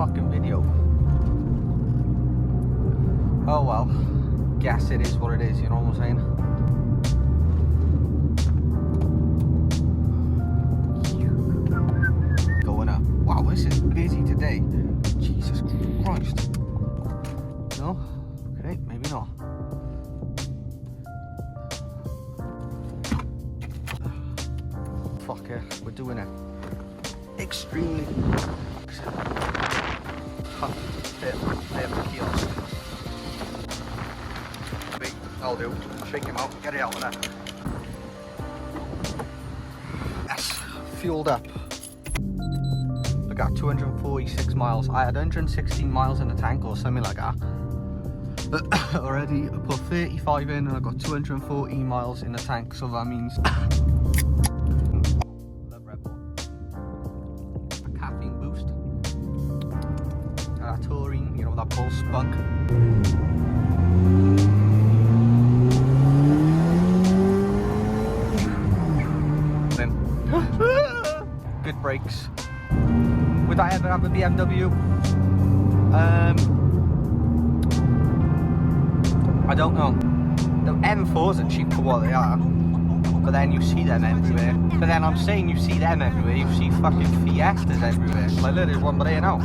fucking video. Oh well, guess it is what it is, you know what I'm saying? Going up. Wow, this is busy today. Jesus Christ. No? Okay, maybe not. Fuck it, we're doing it. Extremely. Bit of a kiosk. I'll do. I'll shake him out, get it out of there. Yes, fueled up. I got 246 miles. I had 116 miles in the tank or something like that. Already I put 35 in and I got 214 miles in the tank, so that means love Red Bull. A caffeine boost. Taurine, you know, that bull spunk. Good brakes. Would I ever have a BMW? I don't know. The M4s are cheap for what they are, but then you see them everywhere. But then I'm saying you see them everywhere, you see fucking Fiestas everywhere. Like look, there's one there now.